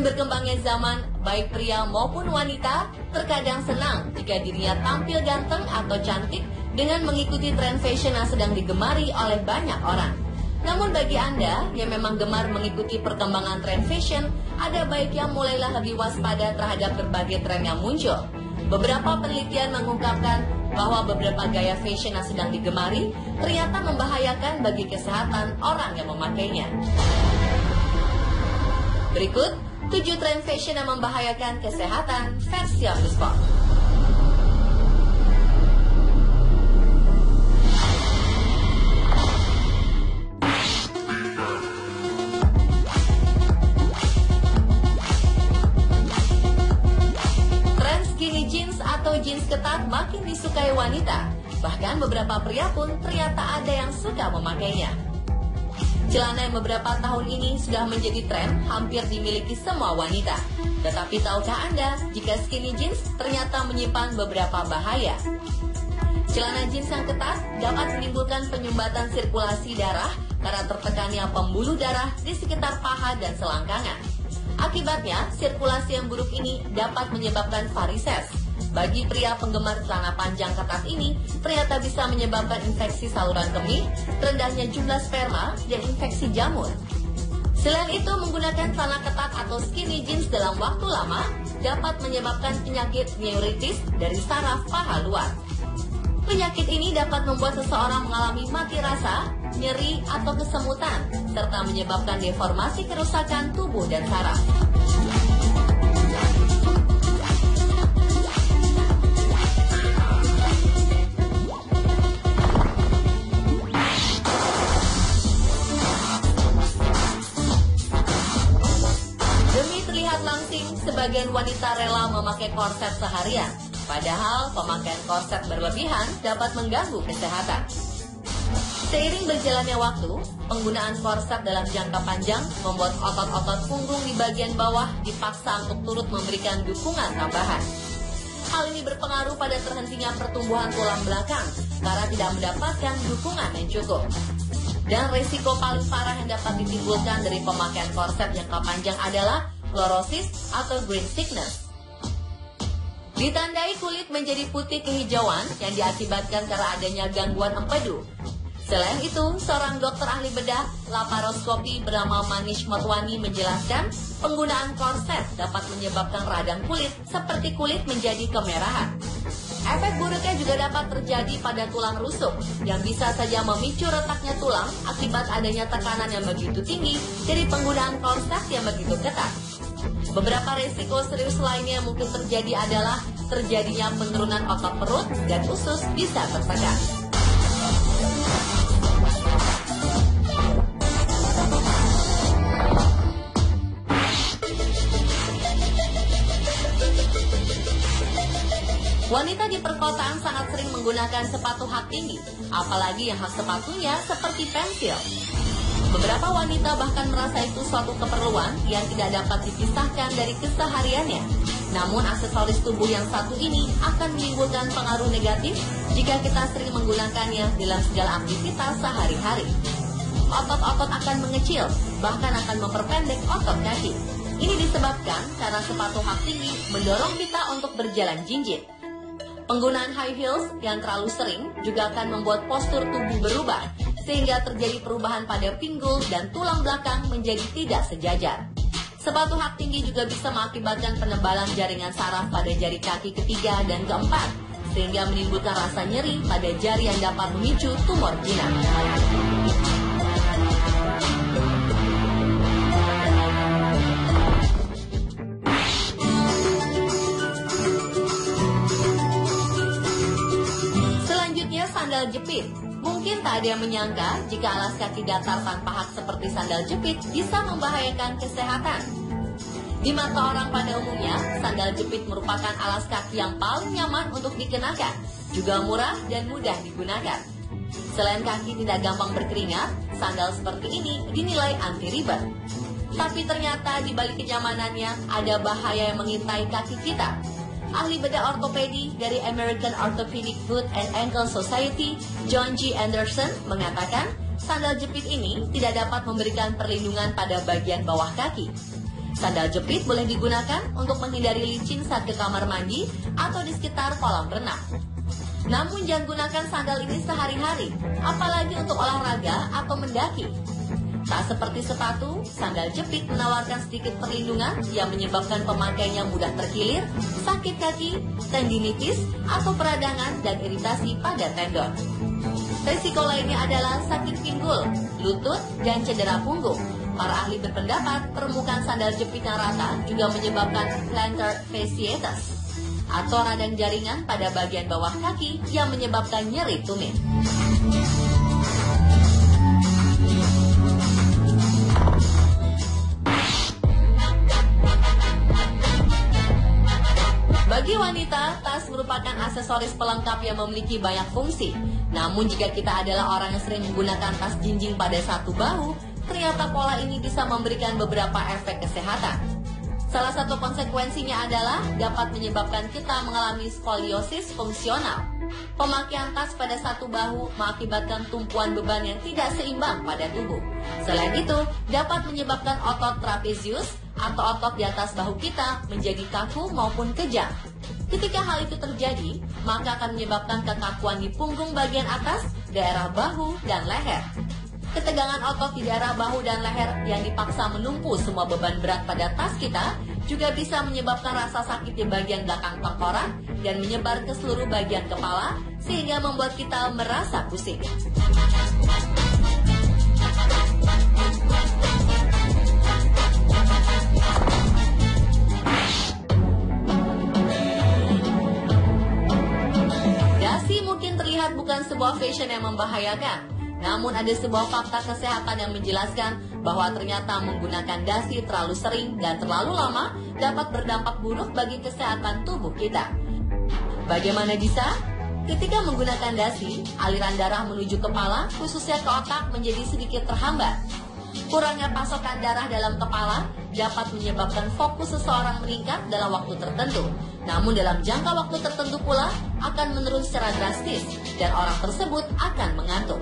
berkembangnya zaman, baik pria maupun wanita terkadang senang jika dirinya tampil ganteng atau cantik dengan mengikuti tren fashion yang sedang digemari oleh banyak orang. Namun bagi Anda yang memang gemar mengikuti perkembangan tren fashion, ada baiknya mulailah lebih waspada terhadap berbagai tren yang muncul. Beberapa penelitian mengungkapkan bahwa beberapa gaya fashion yang sedang digemari ternyata membahayakan bagi kesehatan orang yang memakainya. Berikut 7 tren fashion yang membahayakan kesehatan versi on the spot. Tren skinny jeans atau jeans ketat makin disukai wanita. Bahkan beberapa pria pun ternyata ada yang suka memakainya. Celana yang beberapa tahun ini sudah menjadi tren hampir dimiliki semua wanita. Tetapi tahukah Anda jika skinny jeans ternyata menyimpan beberapa bahaya? Celana jeans yang ketat dapat menimbulkan penyumbatan sirkulasi darah karena tertekannya pembuluh darah di sekitar paha dan selangkangan. Akibatnya, sirkulasi yang buruk ini dapat menyebabkan varises. Bagi pria penggemar celana panjang ketat ini, ternyata bisa menyebabkan infeksi saluran kemih, rendahnya jumlah sperma, dan infeksi jamur. Selain itu, menggunakan celana ketat atau skinny jeans dalam waktu lama dapat menyebabkan penyakit neuritis dari saraf paha luar. Penyakit ini dapat membuat seseorang mengalami mati rasa, nyeri, atau kesemutan, serta menyebabkan deformasi kerusakan tubuh dan saraf. Sebagian wanita rela memakai korset seharian, padahal pemakaian korset berlebihan dapat mengganggu kesehatan. Seiring berjalannya waktu, penggunaan korset dalam jangka panjang membuat otot-otot punggung di bagian bawah dipaksa untuk turut memberikan dukungan tambahan. Hal ini berpengaruh pada terhentinya pertumbuhan tulang belakang karena tidak mendapatkan dukungan yang cukup. Dan resiko paling parah yang dapat ditimbulkan dari pemakaian korset jangka panjang adalah fluorosis atau green sickness. Ditandai kulit menjadi putih kehijauan yang diakibatkan karena adanya gangguan empedu. Selain itu, seorang dokter ahli bedah laparoskopi bernama Manish Motwani menjelaskan penggunaan korset dapat menyebabkan radang kulit seperti kulit menjadi kemerahan. Efek buruknya juga dapat terjadi pada tulang rusuk yang bisa saja memicu retaknya tulang akibat adanya tekanan yang begitu tinggi dari penggunaan korset yang begitu ketat. Beberapa risiko serius lainnya yang mungkin terjadi adalah terjadinya penurunan otot perut dan usus bisa tertekan. Wanita di perkotaan sangat sering menggunakan sepatu hak tinggi, apalagi yang hak sepatunya seperti pensil. Beberapa wanita bahkan merasa itu suatu keperluan yang tidak dapat dipisahkan dari kesehariannya. Namun aksesoris tubuh yang satu ini akan menimbulkan pengaruh negatif jika kita sering menggunakannya dalam segala aktivitas sehari-hari. Otot-otot akan mengecil, bahkan akan memperpendek otot kaki. Ini disebabkan karena sepatu hak tinggi mendorong kita untuk berjalan jinjit. Penggunaan high heels yang terlalu sering juga akan membuat postur tubuh berubah, sehingga terjadi perubahan pada pinggul dan tulang belakang menjadi tidak sejajar. Sepatu hak tinggi juga bisa mengakibatkan penebalan jaringan saraf pada jari kaki ketiga dan keempat, sehingga menimbulkan rasa nyeri pada jari yang dapat memicu tumor jinak. Sandal jepit. Mungkin tak ada yang menyangka jika alas kaki datar tanpa hak seperti sandal jepit bisa membahayakan kesehatan. Di mata orang pada umumnya, sandal jepit merupakan alas kaki yang paling nyaman untuk dikenakan, juga murah dan mudah digunakan. Selain kaki tidak gampang berkeringat, sandal seperti ini dinilai anti ribet. Tapi ternyata di balik kenyamanannya ada bahaya yang mengintai kaki kita. Ahli bedah ortopedi dari American Orthopedic Foot and Ankle Society, John G. Anderson, mengatakan sandal jepit ini tidak dapat memberikan perlindungan pada bagian bawah kaki. Sandal jepit boleh digunakan untuk menghindari licin saat ke kamar mandi atau di sekitar kolam renang. Namun jangan gunakan sandal ini sehari-hari, apalagi untuk olahraga atau mendaki. Tak seperti sepatu, sandal jepit menawarkan sedikit perlindungan yang menyebabkan pemakainya mudah terkilir, sakit kaki, tendinitis, atau peradangan dan iritasi pada tendon. Risiko lainnya adalah sakit pinggul, lutut, dan cedera punggung. Para ahli berpendapat permukaan sandal jepit yang rata juga menyebabkan plantar fasciitis atau radang jaringan pada bagian bawah kaki yang menyebabkan nyeri tumit. Bagi wanita, tas merupakan aksesoris pelengkap yang memiliki banyak fungsi. Namun jika kita adalah orang yang sering menggunakan tas jinjing pada satu bahu, ternyata pola ini bisa memberikan beberapa efek kesehatan. Salah satu konsekuensinya adalah dapat menyebabkan kita mengalami skoliosis fungsional. Pemakaian tas pada satu bahu mengakibatkan tumpuan beban yang tidak seimbang pada tubuh. Selain itu, dapat menyebabkan otot trapezius atau otot di atas bahu kita menjadi kaku maupun kejang. Ketika hal itu terjadi, maka akan menyebabkan kekakuan di punggung bagian atas, daerah bahu, dan leher. Ketegangan otot di daerah bahu dan leher yang dipaksa menumpu semua beban berat pada tas kita juga bisa menyebabkan rasa sakit di bagian belakang tengkorak dan menyebar ke seluruh bagian kepala sehingga membuat kita merasa pusing. Dasi mungkin terlihat bukan sebuah fashion yang membahayakan. Namun ada sebuah fakta kesehatan yang menjelaskan bahwa ternyata menggunakan dasi terlalu sering dan terlalu lama dapat berdampak buruk bagi kesehatan tubuh kita. Bagaimana bisa? Ketika menggunakan dasi, aliran darah menuju kepala, khususnya ke otak, menjadi sedikit terhambat. Kurangnya pasokan darah dalam kepala dapat menyebabkan fokus seseorang meningkat dalam waktu tertentu. Namun dalam jangka waktu tertentu pula akan menurun secara drastis dan orang tersebut akan mengantuk.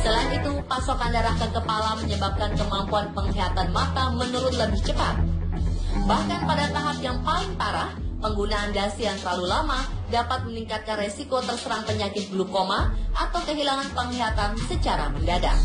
Selain itu, pasokan darah ke kepala menyebabkan kemampuan penglihatan mata menurun lebih cepat. Bahkan pada tahap yang paling parah, penggunaan dasi yang terlalu lama dapat meningkatkan resiko terserang penyakit glukoma atau kehilangan penglihatan secara mendadak.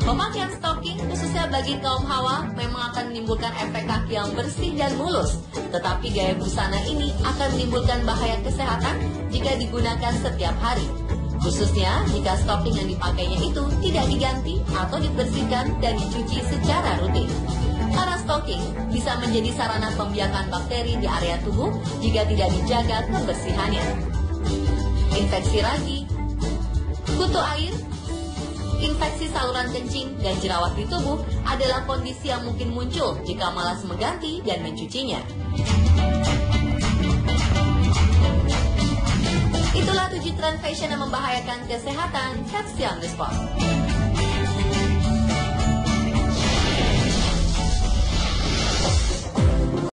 Pemakaian stocking khususnya bagi kaum hawa memang akan menimbulkan efek kaki yang bersih dan mulus. Tetapi gaya busana ini akan menimbulkan bahaya kesehatan jika digunakan setiap hari. Khususnya jika stocking yang dipakainya itu tidak diganti atau dibersihkan dan dicuci secara rutin. Karena stocking bisa menjadi sarana pembiakan bakteri di area tubuh jika tidak dijaga kebersihannya. Infeksi ragi, kutu air, infeksi saluran kencing, dan jerawat di tubuh adalah kondisi yang mungkin muncul jika malas mengganti dan mencucinya. Itulah 7 tren fashion yang membahayakan kesehatan versi on the spot.